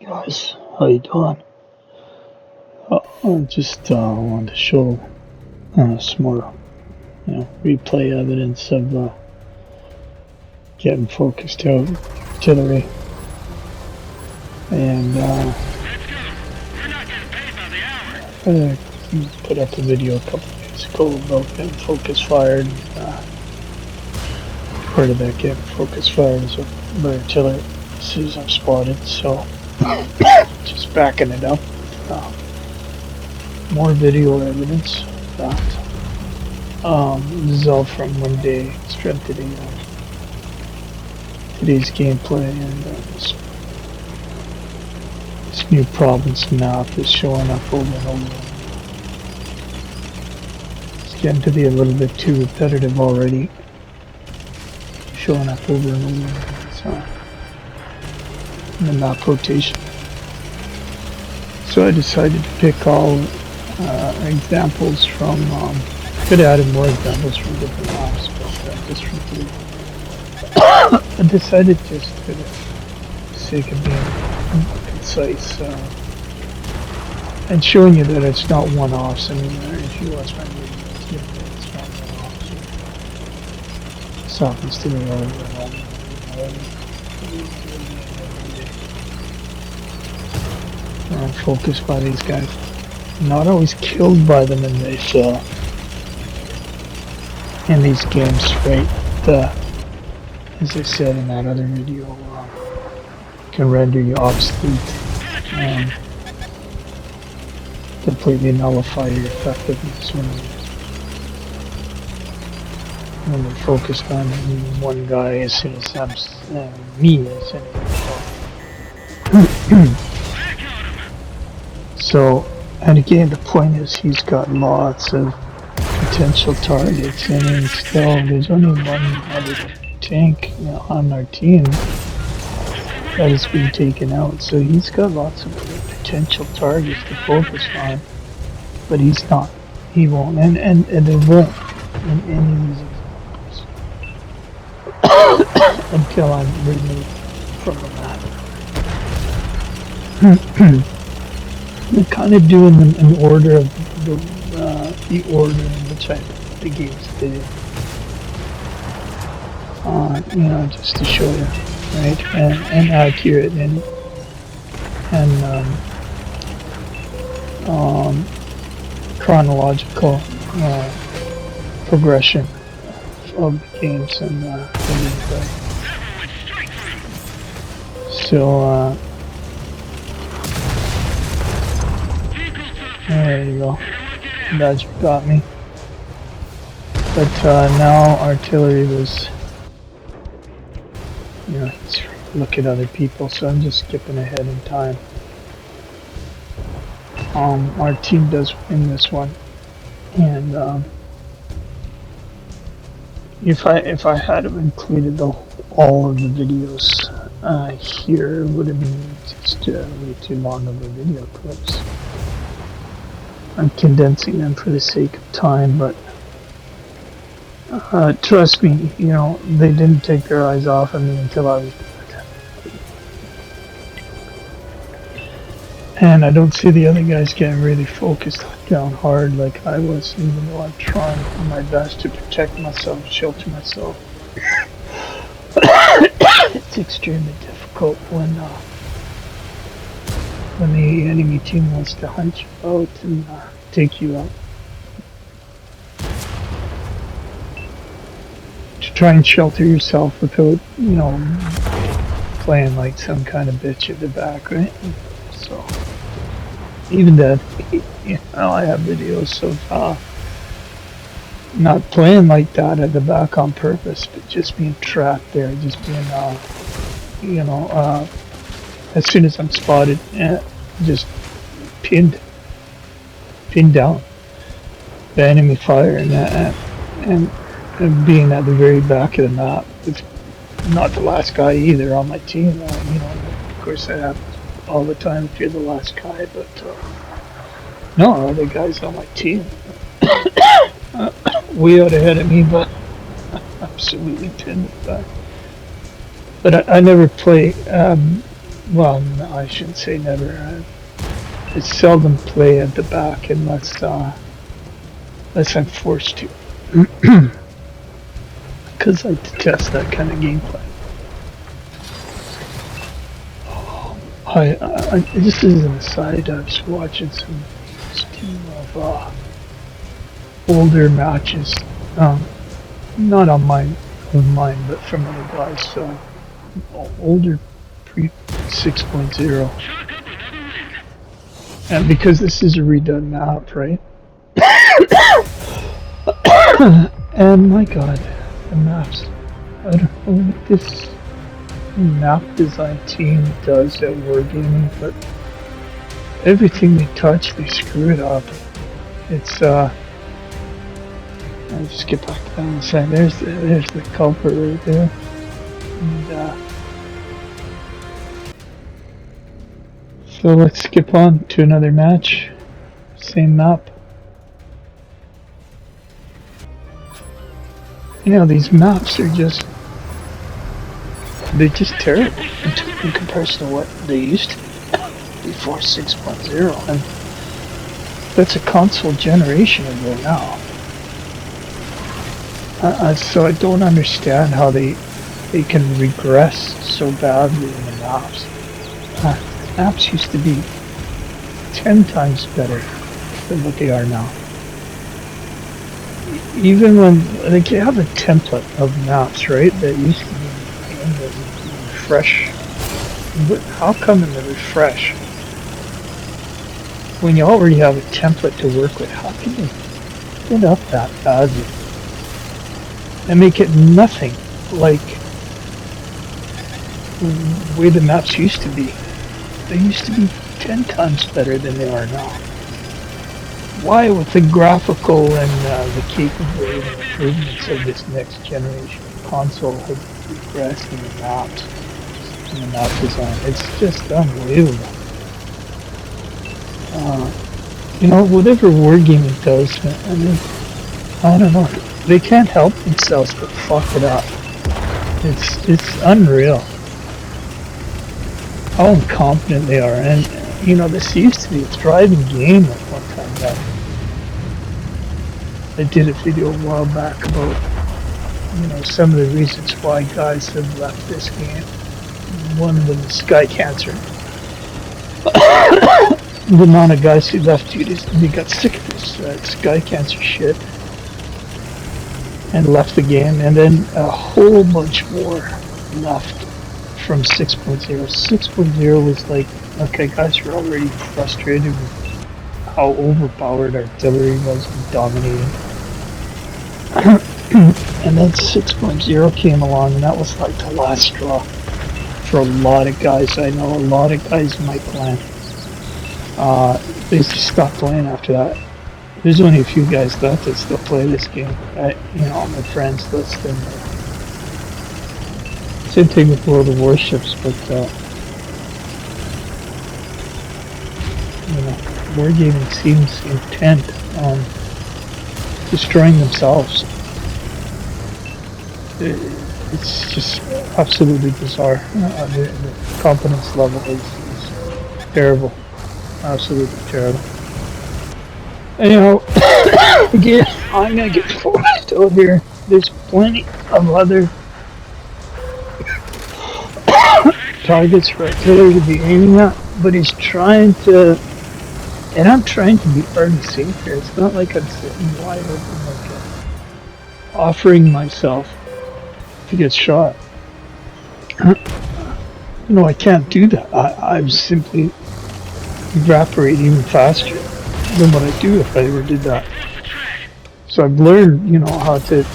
Guys, how you doing? I just wanted to show some more, replay evidence of getting focused out artillery, and I put up a video a couple of days ago about getting focus fired. Part of that getting focus fired is by artillery as soon as I'm spotted, so just backing it up. Uh, More video evidence of that. This is all from one day straight to today's gameplay, and this new province map is showing up over and over. It's getting to be a little bit too repetitive already. Showing up over and over. So, in the map rotation. So I decided to pick all examples from, could have added more examples from different maps, but just from three. I decided just for the sake of being concise and showing you that it's not one-offs. I mean, if you watch my videos, you know, it's not one-offs. This happens to me over and over. I'm focused by these guys. Not always killed by them in these games, right? As I said in that other video, can render you obsolete and completely nullify your effectiveness when they're focused on one guy as soon as me as anyway. So, and again, the point is he's got lots of potential targets, and still there's only one other tank, on our team that has been taken out. So he's got lots of potential targets to focus on, but he's not. He won't, and there won't in any of these examples until I'm removed from the map. I'm kind of doing them in order of the order in which the games did it. Just to show you, right, and accurate and chronological progression of the games and the gameplay. So. There you go. Glad you got me. But now artillery was, let's look at other people, so I'm just skipping ahead in time. Our team does win this one, and if I had included all of the videos here, it would have been just way too long of a video clips. I'm condensing them for the sake of time, but trust me, they didn't take their eyes off of me until I was dead. And I don't see the other guys getting really focused down hard like I was, even though I'm trying my best to protect myself, shelter myself. It's extremely difficult when the enemy team wants to hunt you out and take you out. To try and shelter yourself without, playing like some kind of bitch at the back, right? So, even that, I have videos of not playing like that at the back on purpose, but just being trapped there, just being, as soon as I'm spotted, just pinned down the enemy fire, and being at the very back of the map. It's not the last guy either on my team. Of course that happens all the time if you're the last guy, but no, other guys on my team way out ahead of me, but absolutely pinned back. But I never play well, I shouldn't say never. I seldom play at the back unless I'm forced to, because I detest that kind of gameplay. Just as an aside, I was watching some stream of older matches, not on mine, but from other guys, older pre 6.0, and because this is a redone map, right? And my God, the maps. I don't know what this map design team does at Wargaming, but everything they touch, they screw it up. It's I'll just get back down the side. There's the culprit right there. And so let's skip on to another match. Same map. You know, these maps are just, they're just terrible in comparison to what they used to be before 6.0, and that's a console generation ago now. So I don't understand how they can regress so badly in the maps. Maps used to be 10 times better than what they are now. Even when, like, you have a template of maps, right, that used to be in the refresh. But how come in the refresh, when you already have a template to work with, how can you get up that badly and make it nothing like the way the maps used to be? They used to be 10 times better than they are now. Why, with the graphical and the capability and improvements of this next generation console, have regressed in the maps, in the map design? It's just unbelievable. You know, whatever Wargaming does, I mean, I don't know. They can't help themselves but fuck it up. It's unreal how incompetent they are. And you know, this used to be a thriving game at one time. That I did a video a while back about, you know, some of the reasons why guys have left this game. One of them is sky cancer. The amount of guys who left you, they got sick of this sky cancer shit and left the game, and then a whole bunch more left from 6.0. 6.0 was like, okay, guys were already frustrated with how overpowered artillery was and dominating. And then 6.0 came along, and that was like the last straw for a lot of guys. I know a lot of guys in my clan. They just stopped playing after that. There's only a few guys left that still play this game. You know, on my friends list. And same thing with World of Warships, but you know, Wargaming seems intent on destroying themselves. It's just absolutely bizarre. The competence level is terrible. Absolutely terrible. Anyhow, again, I'm gonna get forced out here. There's plenty of other targets for artillery to be aiming at, but he's trying to, and I'm trying to be fairly safe here. It's not like I'm sitting wide open, like offering myself to get shot. You know, I can't do that. I'm simply evaporate even faster than what I do if I ever did that. So I've learned, you know, how to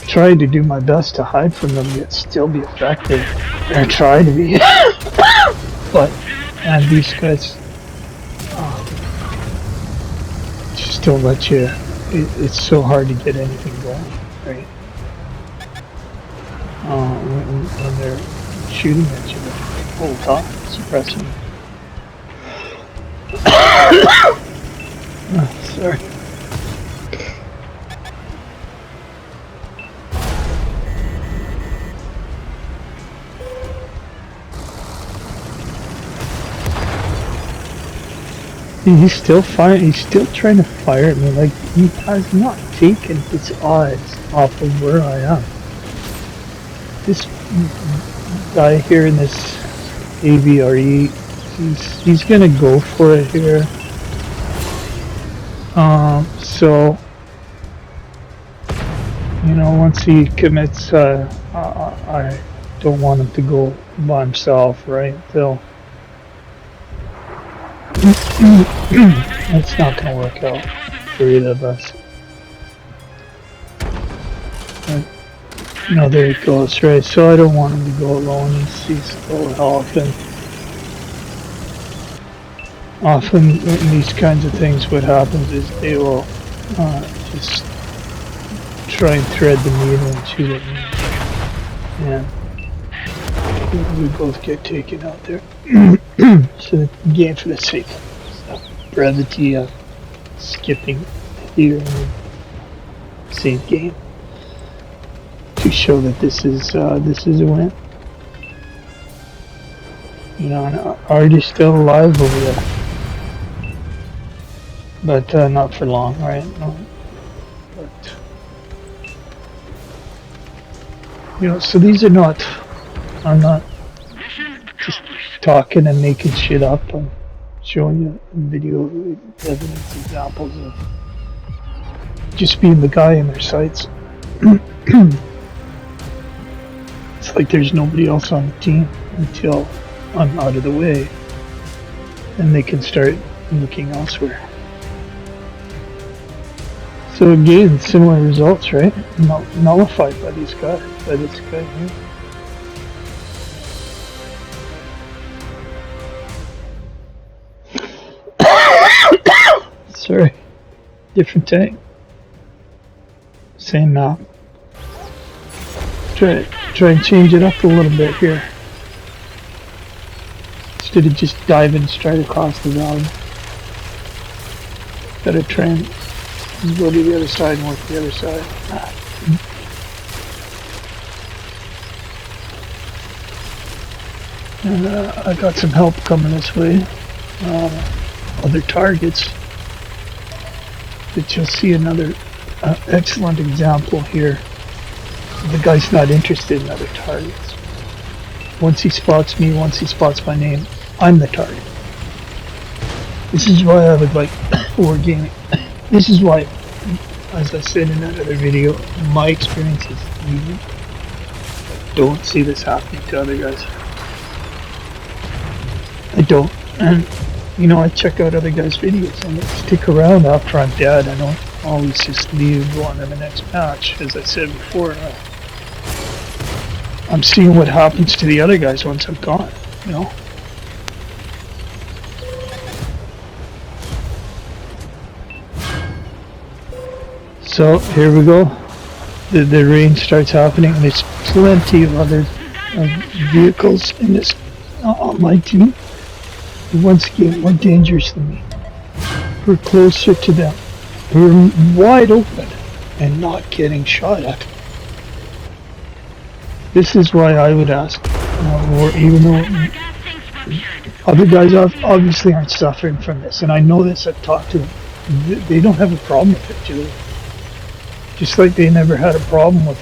try to do my best to hide from them, yet still be effective, or try to be. But, and these guys just don't let you. It's so hard to get anything going, right? When they're shooting at you the whole time, suppressing you. Oh, sorry. He's still firing. He's still trying to fire at me. Like, he has not taken his eyes off of where I am. This guy here in this AVRE, he's gonna go for it here. So, you know, once he commits, I don't want him to go by himself, right? So, it's not gonna work out for either of us. But, no, there he goes, right? So I don't want him to go alone. He's low health, and often in these kinds of things, what happens is they will just try and thread the needle and shoot at me, and we both get taken out there. So again, for the sake of brevity, skipping here in the same game to show that this is a win. You know, and Artie's still alive over there, but not for long, right? No. But you know, so these are not. I'm not just talking and making shit up. I'm showing you video evidence, examples of just being the guy in their sights. It's like there's nobody else on the team until I'm out of the way, and they can start looking elsewhere. So again, similar results, right? Nullified by these guys, by this guy here. Sorry, different tank, same map. Try and change it up a little bit here. Instead of just diving straight across the valley. Gotta try and go to the other side and work the other side. And I got some help coming this way. Other targets. But you'll see another excellent example here. The guy's not interested in other targets. Once he spots me, once he spots my name, I'm the target. This is why I would like wargaming. This is why, as I said in that other video, my experience is unique. I don't see this happening to other guys. I don't. And, you know, I check out other guys' videos and I stick around after I'm dead. I don't always just leave and go on to the next match. As I said before, I'm seeing what happens to the other guys once I'm gone, you know? So here we go. The rain starts happening, and there's plenty of other vehicles in this on my team. Once again, more dangerous than me. We're closer to them. We're wide open and not getting shot at. This is why I would ask, or even though other guys obviously aren't suffering from this, and I know this, I've talked to them, they don't have a problem with it, Julie. Just like they never had a problem with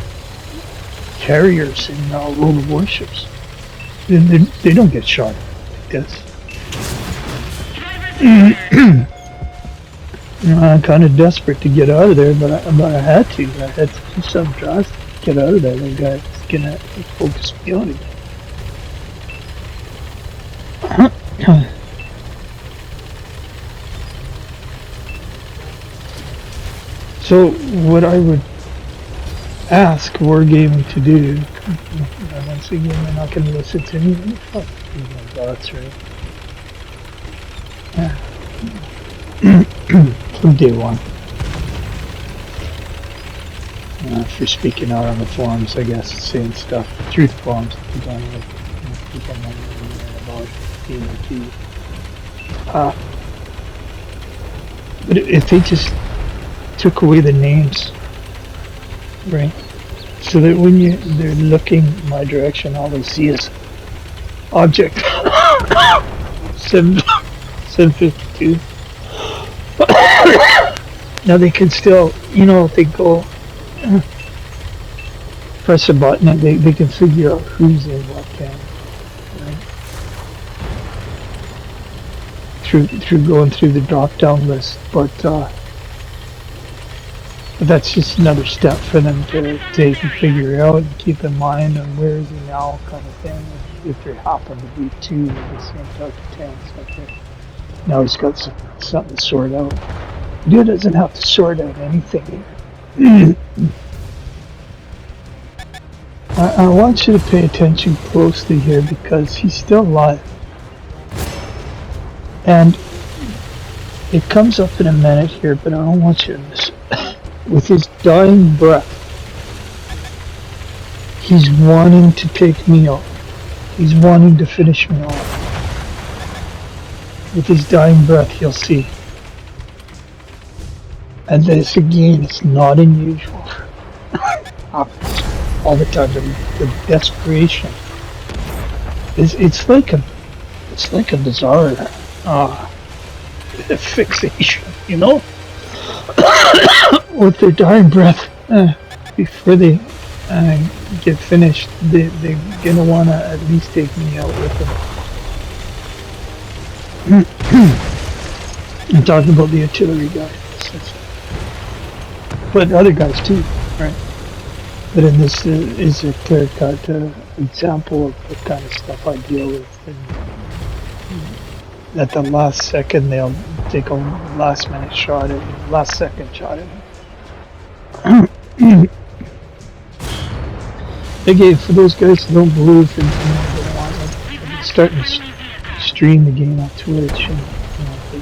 carriers in World of Warships. They don't get shot like this. You know, I'm kind of desperate to get out of there, but I had to. I had to do something drastic to get out of there. The guy's gonna focus me on it. So what I would ask Wargaming to do, once again, they're not going to listen to me. Fuck my thoughts, right? From day one. If you're speaking out on the forums, I guess, saying stuff through the forums, people might about DMT. But if they just took away the names, right? So that when they're looking my direction, all they see is object 752. Now they can still, you know, if they go press a button and they can figure out who's in what camp, right? Through going through the drop down list, but that's just another step for them to take and figure out and keep in mind and where is he now kind of thing. If there happen to be two of the same type of tanks, okay. Now he's got something to sort out. Dude doesn't have to sort out anything here. I want you to pay attention closely here because he's still alive. And it comes up in a minute here, but I don't want you to miss it. With his dying breath, he's wanting to take me out. He's wanting to finish me off. With his dying breath, you'll see. And this again is not unusual. Happens all the time. The desperation. It's like a bizarre fixation, you know? With their dying breath, before they get finished, they're gonna wanna at least take me out with them. I'm talking about the artillery guy, but other guys too, right? But in this is a clear-cut example of the kind of stuff I deal with. And at the last second, they'll take a last-minute shot at last-second shot at me. Again, for those guys who don't believe in I'm starting to stream the game on Twitch, and they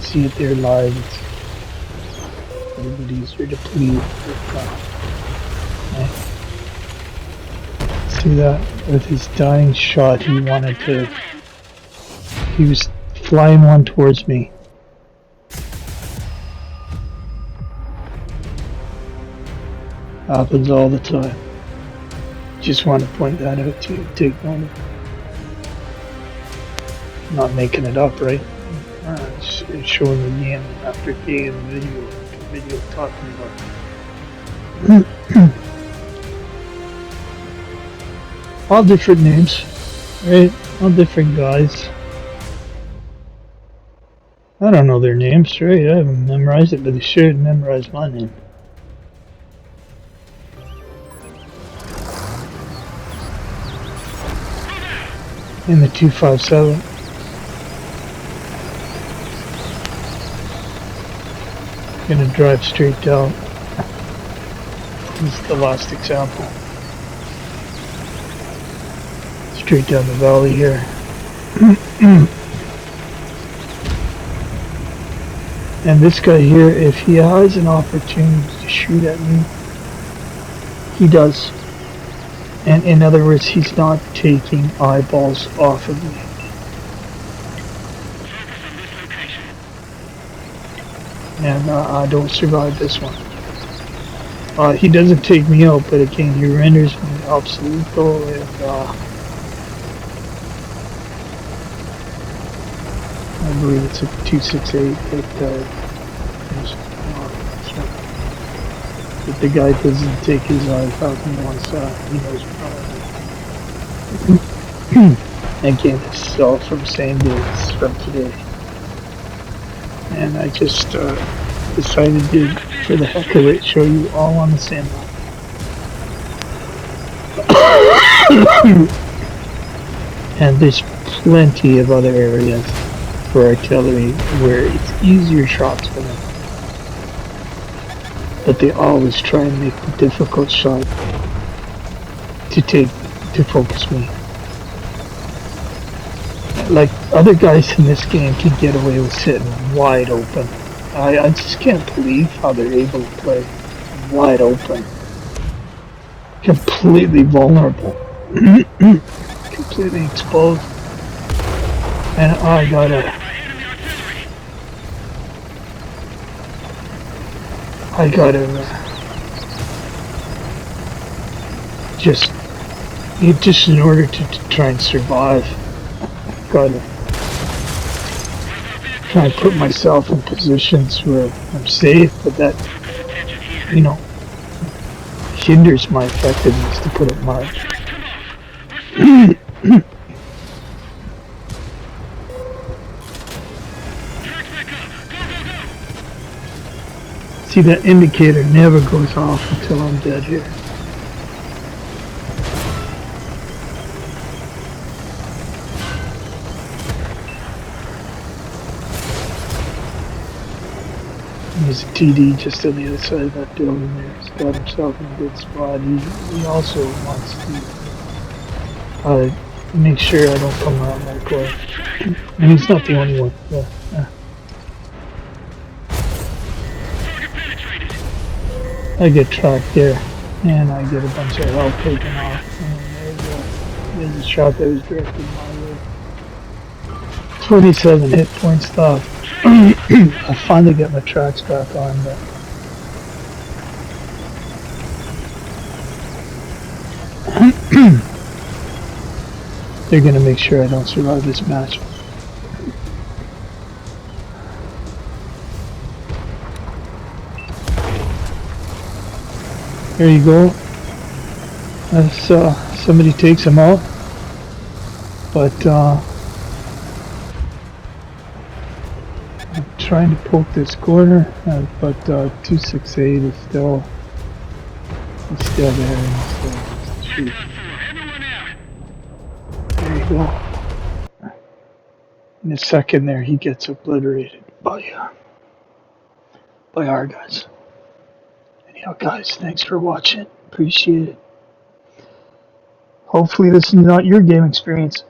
see it there live. It's a little bit easier to please. See that with his dying shot, he was flying one towards me. Happens all the time. Just want to point that out to you. Take note of it. Not making it up, right? It's showing the game after game video talking about it. All different names, right? All different guys. I don't know their names, right? I haven't memorized it, but they should memorize my name. In the 257. Gonna drive straight down. This is the last example. Straight down the valley here. And this guy here, if he has an opportunity to shoot at me, he does. And in other words, he's not taking eyeballs off of me. And I don't survive this one. He doesn't take me out, but again, he renders me obsolete, and I believe it's a 268 that the guy doesn't take his eyes out and once he knows probably. Again, it's all from same days from today. And I just decided to, for the heck of it, show you all on the same map. And there's plenty of other areas for artillery where it's easier shots for them. But they always try and make the difficult shot to focus me. Like other guys in this game can get away with sitting wide open. I just can't believe how they're able to play wide open. Completely vulnerable. Completely exposed. And I gotta just in order to try and survive, gotta try and put myself in positions where I'm safe, but that, you know, hinders my effectiveness, to put it mildly. See, that indicator never goes off until I'm dead here. There's a TD just on the other side of that building there. He's got himself in a good spot. He also wants to make sure I don't come around that corner. And he's not the only one. Yeah. I get tracked there, and I get a bunch of health taken off. And there's a shot that was directed my way. 27 hit points left. I finally get my tracks back on, but they're gonna make sure I don't survive this match. There you go. Somebody takes him out, but I'm trying to poke this corner, but 268 is still there and still shooting. There you go. In a second there, he gets obliterated by our guys. Anyhow, guys, thanks for watching. Appreciate it. Hopefully this is not your game experience.